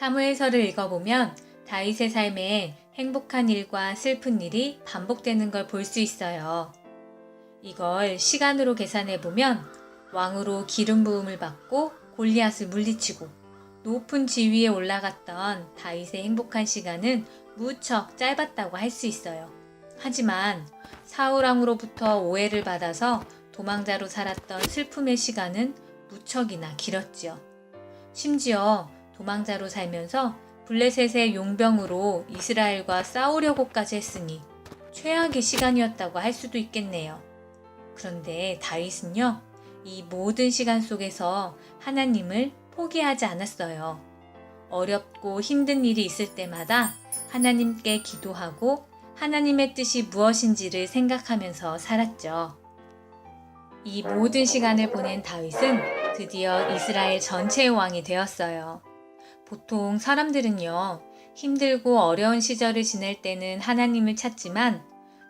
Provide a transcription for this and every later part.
사무엘서를 읽어보면 다윗의 삶에 행복한 일과 슬픈 일이 반복되는 걸 볼 수 있어요. 이걸 시간으로 계산해보면 왕으로 기름 부음을 받고 골리앗을 물리치고 높은 지위에 올라갔던 다윗의 행복한 시간은 무척 짧았다고 할 수 있어요. 하지만 사울 왕으로부터 오해를 받아서 도망자로 살았던 슬픔의 시간은 무척이나 길었지요. 심지어 도망자로 살면서 블레셋의 용병으로 이스라엘과 싸우려고까지 했으니 최악의 시간이었다고 할 수도 있겠네요. 그런데 다윗은요, 이 모든 시간 속에서 하나님을 포기하지 않았어요. 어렵고 힘든 일이 있을 때마다 하나님께 기도하고 하나님의 뜻이 무엇인지를 생각하면서 살았죠. 이 모든 시간을 보낸 다윗은 드디어 이스라엘 전체의 왕이 되었어요. 보통 사람들은요, 힘들고 어려운 시절을 지낼 때는 하나님을 찾지만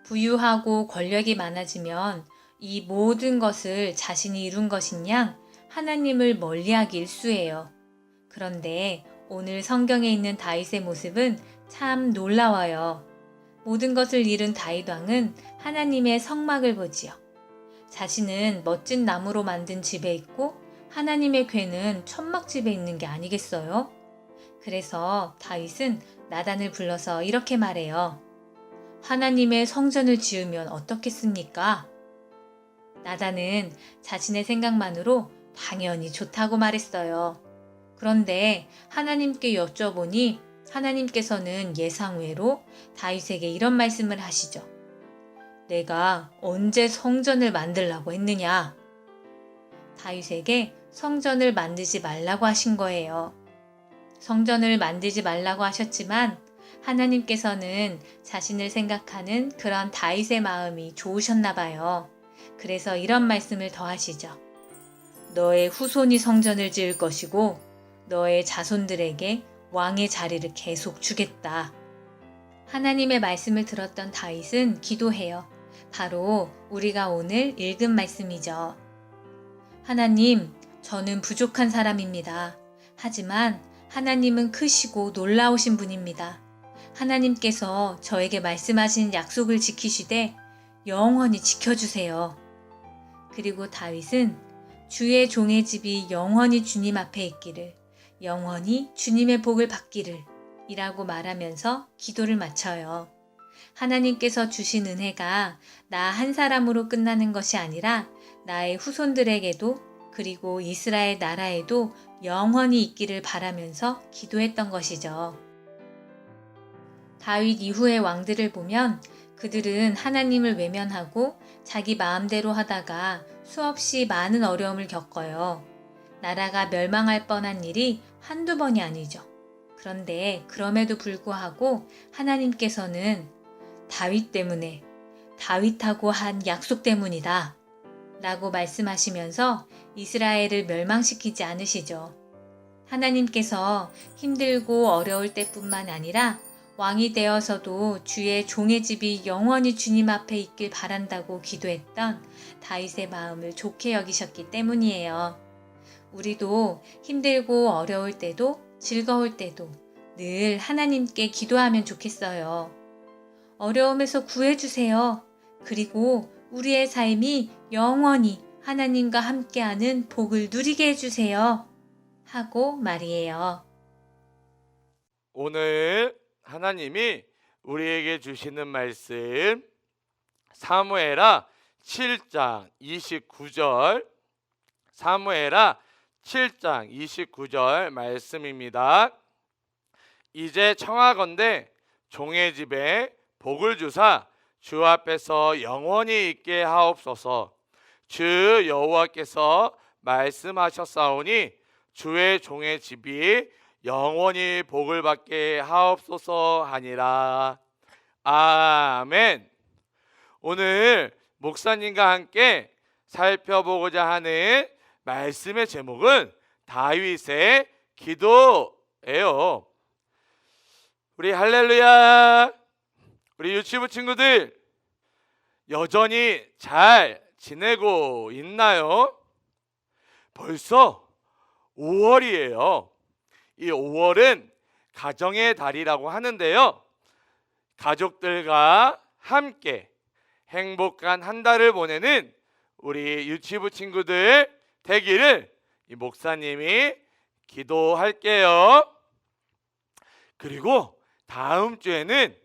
부유하고 권력이 많아지면 이 모든 것을 자신이 이룬 것인 양 하나님을 멀리하기 일쑤예요. 그런데 오늘 성경에 있는 다윗의 모습은 참 놀라워요. 모든 것을 잃은 다윗 왕은 하나님의 성막을 보지요. 자신은 멋진 나무로 만든 집에 있고 하나님의 궤는 천막집에 있는 게 아니겠어요? 그래서 다윗은 나단을 불러서 이렇게 말해요. 하나님의 성전을 지으면 어떻겠습니까? 나단은 자신의 생각만으로 당연히 좋다고 말했어요. 그런데 하나님께 여쭤보니 하나님께서는 예상외로 다윗에게 이런 말씀을 하시죠. 내가 언제 성전을 만들라고 했느냐? 다윗에게 성전을 만들지 말라고 하신 거예요. 성전을 만들지 말라고 하셨지만 하나님께서는 자신을 생각하는 그런 다윗의 마음이 좋으셨나 봐요. 그래서 이런 말씀을 더하시죠. 너의 후손이 성전을 지을 것이고 너의 자손들에게 왕의 자리를 계속 주겠다. 하나님의 말씀을 들었던 다윗은 기도해요. 바로 우리가 오늘 읽은 말씀이죠. 하나님, 저는 부족한 사람입니다. 하지만 하나님은 크시고 놀라우신 분입니다. 하나님께서 저에게 말씀하신 약속을 지키시되 영원히 지켜주세요. 그리고 다윗은 주의 종의 집이 영원히 주님 앞에 있기를, 영원히 주님의 복을 받기를 이라고 말하면서 기도를 마쳐요. 하나님께서 주신 은혜가 나 한 사람으로 끝나는 것이 아니라 나의 후손들에게도 그리고 이스라엘 나라에도 영원히 있기를 바라면서 기도했던 것이죠. 다윗 이후의 왕들을 보면 그들은 하나님을 외면하고 자기 마음대로 하다가 수없이 많은 어려움을 겪어요. 나라가 멸망할 뻔한 일이 한두 번이 아니죠. 그런데 그럼에도 불구하고 하나님께서는 다윗 때문에, 다윗하고 한 약속 때문이다 라고 말씀하시면서 이스라엘을 멸망시키지 않으시죠. 하나님께서 힘들고 어려울 때뿐만 아니라 왕이 되어서도 주의 종의 집이 영원히 주님 앞에 있길 바란다고 기도했던 다윗의 마음을 좋게 여기셨기 때문이에요. 우리도 힘들고 어려울 때도 즐거울 때도 늘 하나님께 기도하면 좋겠어요. 어려움에서 구해주세요. 그리고 우리의 삶이 영원히 하나님과 함께하는 복을 누리게 해주세요. 하고 말이에요. 오늘 하나님이 우리에게 주시는 말씀 사무엘하 7장 29절 사무엘하 7장 29절 말씀입니다. 이제 청하건대 종의 집에 복을 주사 주 앞에서 영원히 있게 하옵소서. 주 여호와께서 말씀하셨사오니 주의 종의 집이 영원히 복을 받게 하옵소서 하니라. 아멘. 오늘 목사님과 함께 살펴보고자 하는 말씀의 제목은 다윗의 기도예요. 우리 할렐루야. 우리 유치부 친구들 여전히 잘 지내고 있나요? 벌써 5월이에요. 이 5월은 가정의 달이라고 하는데요. 가족들과 함께 행복한 한 달을 보내는 우리 유치부 친구들 되기를 이 목사님이 기도할게요. 그리고 다음 주에는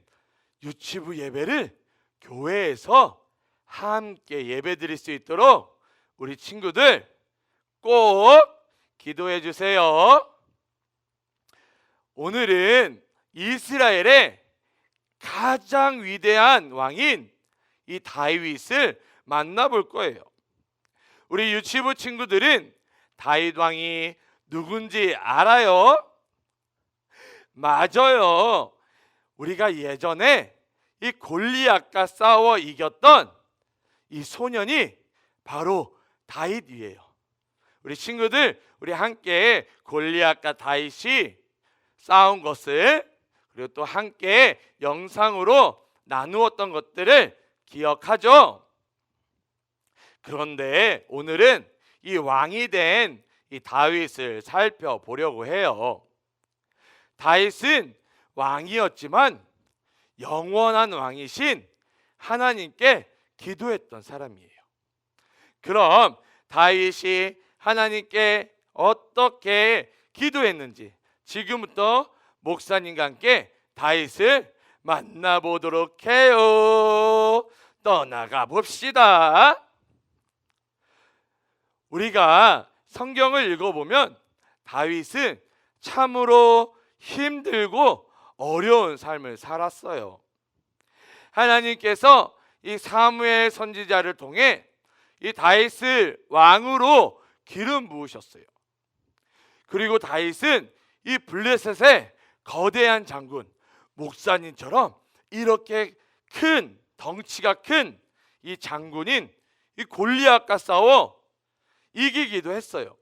유치부 예배를 교회에서 함께 예배 드릴 수 있도록 우리 친구들 꼭 기도해 주세요. 오늘은 이스라엘의 가장 위대한 왕인 이 다윗을 만나볼 거예요. 우리 유치부 친구들은 다윗 왕이 누군지 알아요? 맞아요. 우리가 예전에 이 골리앗과 싸워 이겼던 이 소년이 바로 다윗이에요. 우리 친구들, 우리 함께 골리앗과 다윗이 싸운 것을, 그리고 또 함께 영상으로 나누었던 것들을 기억하죠? 그런데 오늘은 이 왕이 된 이 다윗을 살펴보려고 해요. 다윗은 왕이었지만 영원한 왕이신 하나님께 기도했던 사람이에요. 그럼 다윗이 하나님께 어떻게 기도했는지 지금부터 목사님과 함께 다윗을 만나보도록 해요. 떠나가 봅시다. 우리가 성경을 읽어보면 다윗은 참으로 힘들고 어려운 삶을 살았어요. 하나님께서 이 사무엘 선지자를 통해 이 다윗을 왕으로 기름 부으셨어요. 그리고 다윗은 이 블레셋의 거대한 장군 목사님처럼 이렇게 큰 덩치가 큰 이 장군인 이 골리앗과 싸워 이기기도 했어요.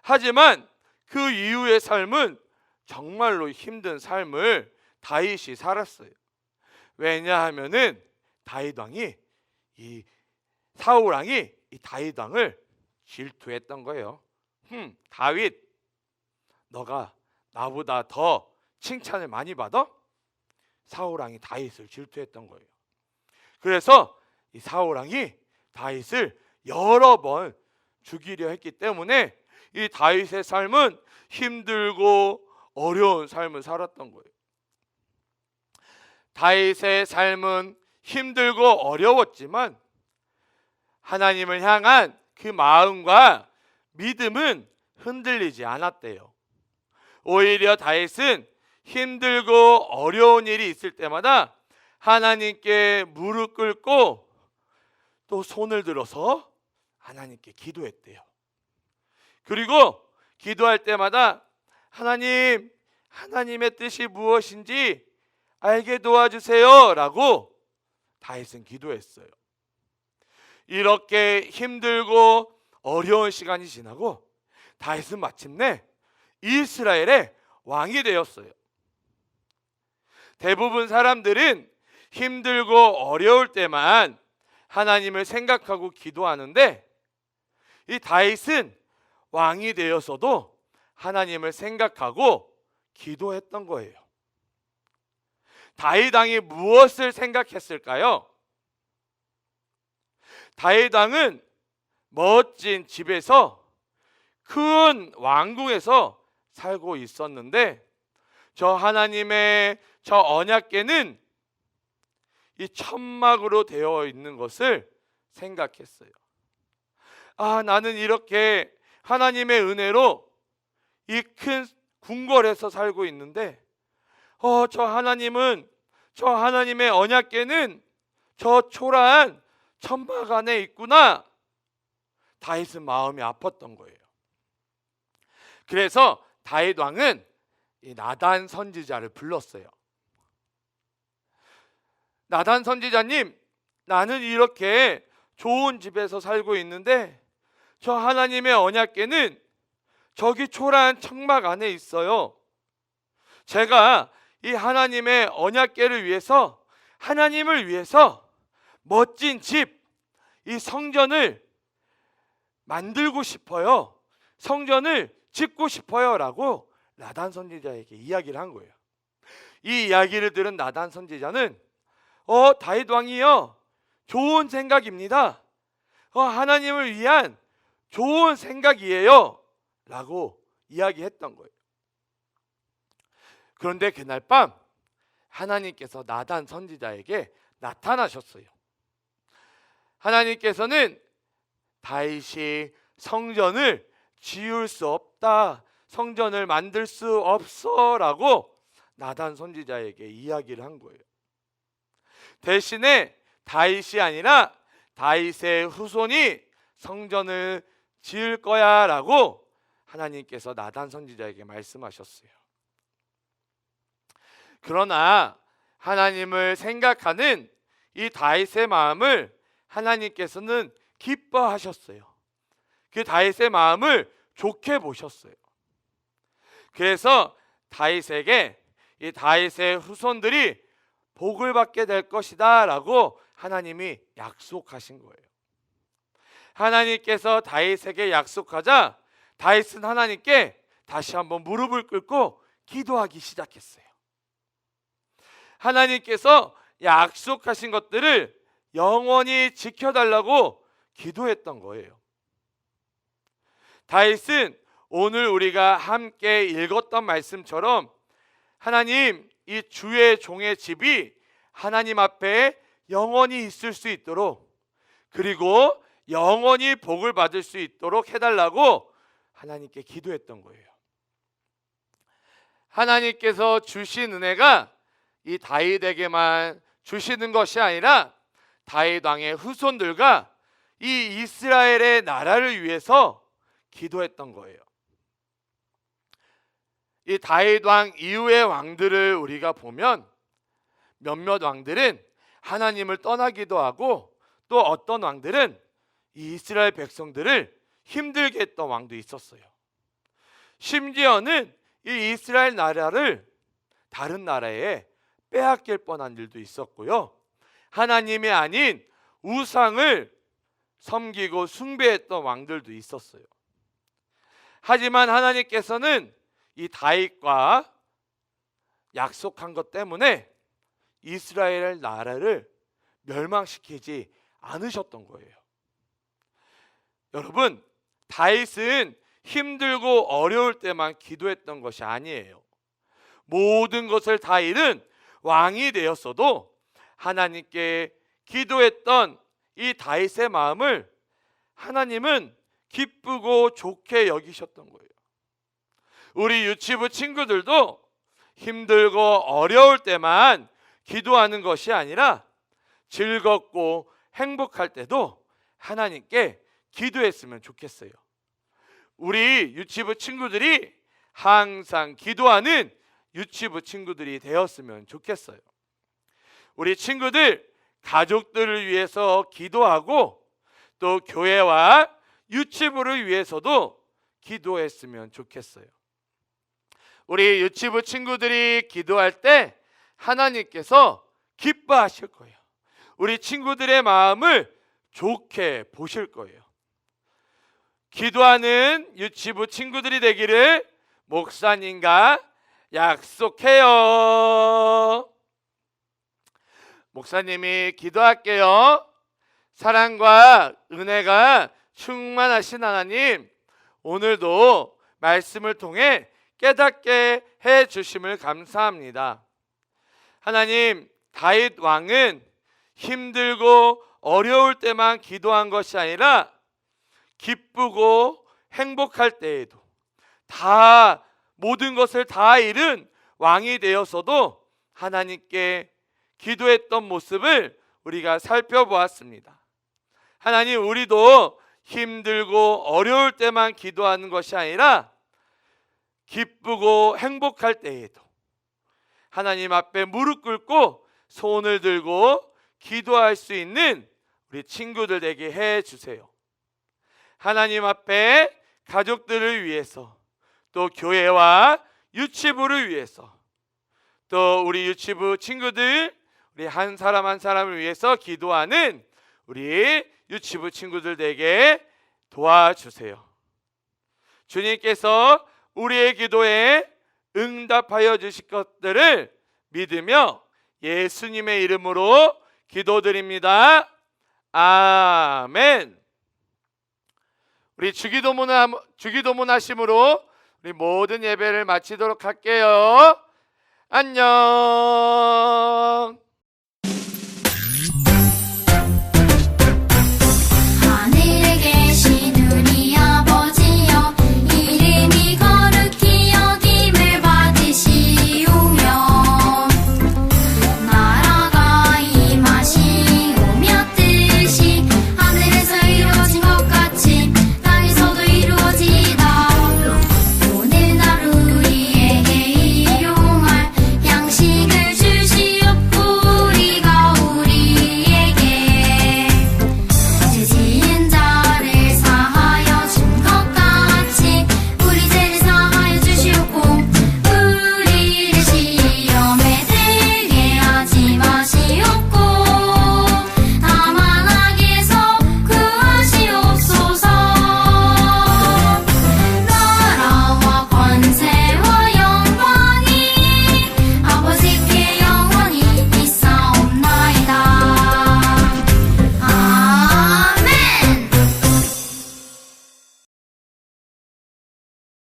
하지만 그 이후의 삶은 정말로 힘든 삶을 다윗이 살았어요. 왜냐하면은 다윗 왕이 이 사울 왕이 이 다윗 왕을 질투했던 거예요. 다윗, 너가 나보다 더 칭찬을 많이 받아? 사울 왕이 다윗을 질투했던 거예요. 그래서 이 사울 왕이 다윗을 여러 번 죽이려 했기 때문에 이 다윗의 삶은 힘들고 어려운 삶을 살았던 거예요. 다윗의 삶은 힘들고 어려웠지만 하나님을 향한 그 마음과 믿음은 흔들리지 않았대요. 오히려 다윗은 힘들고 어려운 일이 있을 때마다 하나님께 무릎 꿇고 또 손을 들어서 하나님께 기도했대요. 그리고 기도할 때마다 하나님, 하나님의 뜻이 무엇인지 알게 도와주세요 라고 다윗은 기도했어요. 이렇게 힘들고 어려운 시간이 지나고 다윗은 마침내 이스라엘의 왕이 되었어요. 대부분 사람들은 힘들고 어려울 때만 하나님을 생각하고 기도하는데 이 다윗은 왕이 되어서도 하나님을 생각하고 기도했던 거예요. 다윗 왕이 무엇을 생각했을까요? 다윗 왕은 멋진 집에서 큰 왕궁에서 살고 있었는데 저 하나님의 저 언약궤는 이 천막으로 되어 있는 것을 생각했어요. 나는 이렇게 하나님의 은혜로 이 큰 궁궐에서 살고 있는데 저 하나님의 언약궤는 저 초라한 천막 안에 있구나. 다윗은 마음이 아팠던 거예요. 그래서 다윗 왕은 이 나단 선지자를 불렀어요. 나단 선지자님, 나는 이렇게 좋은 집에서 살고 있는데 저 하나님의 언약궤는 저기 초라한 천막 안에 있어요. 제가 이 하나님의 언약궤를 위해서, 하나님을 위해서 멋진 집, 이 성전을 만들고 싶어요. 성전을 짓고 싶어요 라고 나단 선지자에게 이야기를 한 거예요. 이 이야기를 들은 나단 선지자는 다윗 왕이요, 좋은 생각입니다. 하나님을 위한 좋은 생각이에요 라고 이야기했던 거예요. 그런데 그날 밤 하나님께서 나단 선지자에게 나타나셨어요. 하나님께서는 다윗이 성전을 지을 수 없다, 성전을 만들 수 없어 라고 나단 선지자에게 이야기를 한 거예요. 대신에 다윗이 아니라 다윗의 후손이 성전을 지을 거야 라고 하나님께서 나단 선지자에게 말씀하셨어요. 그러나 하나님을 생각하는 이 다윗의 마음을 하나님께서는 기뻐하셨어요. 그 다윗의 마음을 좋게 보셨어요. 그래서 다윗에게 이 다윗의 후손들이 복을 받게 될 것이다 라고 하나님이 약속하신 거예요. 하나님께서 다윗에게 약속하자 다윗은 하나님께 다시 한번 무릎을 꿇고 기도하기 시작했어요. 하나님께서 약속하신 것들을 영원히 지켜달라고 기도했던 거예요. 다윗은 오늘 우리가 함께 읽었던 말씀처럼 하나님, 이 주의 종의 집이 하나님 앞에 영원히 있을 수 있도록, 그리고 영원히 복을 받을 수 있도록 해달라고 하나님께 기도했던 거예요. 하나님께서 주신 은혜가 이 다윗에게만 주시는 것이 아니라 다윗 왕의 후손들과 이 이스라엘의 나라를 위해서 기도했던 거예요. 이 다윗 왕 이후의 왕들을 우리가 보면 몇몇 왕들은 하나님을 떠나기도 하고, 또 어떤 왕들은 이 이스라엘 백성들을 힘들게 했던 왕도 있었어요. 심지어는 이 이스라엘 나라를 다른 나라에 빼앗길 뻔한 일도 있었고요. 하나님이 아닌 우상을 섬기고 숭배했던 왕들도 있었어요. 하지만 하나님께서는 이 다윗과 약속한 것 때문에 이스라엘 나라를 멸망시키지 않으셨던 거예요. 여러분, 다윗은 힘들고 어려울 때만 기도했던 것이 아니에요. 모든 것을 다 잃은 왕이 되었어도 하나님께 기도했던 이 다윗의 마음을 하나님은 기쁘고 좋게 여기셨던 거예요. 우리 유치부 친구들도 힘들고 어려울 때만 기도하는 것이 아니라 즐겁고 행복할 때도 하나님께 기도했으면 좋겠어요. 우리 유치부 친구들이 항상 기도하는 유치부 친구들이 되었으면 좋겠어요. 우리 친구들 가족들을 위해서 기도하고, 또 교회와 유치부를 위해서도 기도했으면 좋겠어요. 우리 유치부 친구들이 기도할 때 하나님께서 기뻐하실 거예요. 우리 친구들의 마음을 좋게 보실 거예요. 기도하는 유치부 친구들이 되기를 목사님과 약속해요. 목사님이 기도할게요. 사랑과 은혜가 충만하신 하나님, 오늘도 말씀을 통해 깨닫게 해 주심을 감사합니다. 하나님, 다윗 왕은 힘들고 어려울 때만 기도한 것이 아니라 기쁘고 행복할 때에도 다 모든 것을 다 잃은 왕이 되어서도 하나님께 기도했던 모습을 우리가 살펴보았습니다. 하나님, 우리도 힘들고 어려울 때만 기도하는 것이 아니라 기쁘고 행복할 때에도 하나님 앞에 무릎 꿇고 손을 들고 기도할 수 있는 우리 친구들 되게 해 주세요. 하나님 앞에 가족들을 위해서, 또 교회와 유치부를 위해서, 또 우리 유치부 친구들, 우리 한 사람 한 사람을 위해서 기도하는 우리 유치부 친구들 되게 도와주세요. 주님께서 우리의 기도에 응답하여 주실 것들을 믿으며 예수님의 이름으로 기도드립니다. 아멘. 우리 주기도문 하심으로 우리 모든 예배를 마치도록 할게요. 안녕.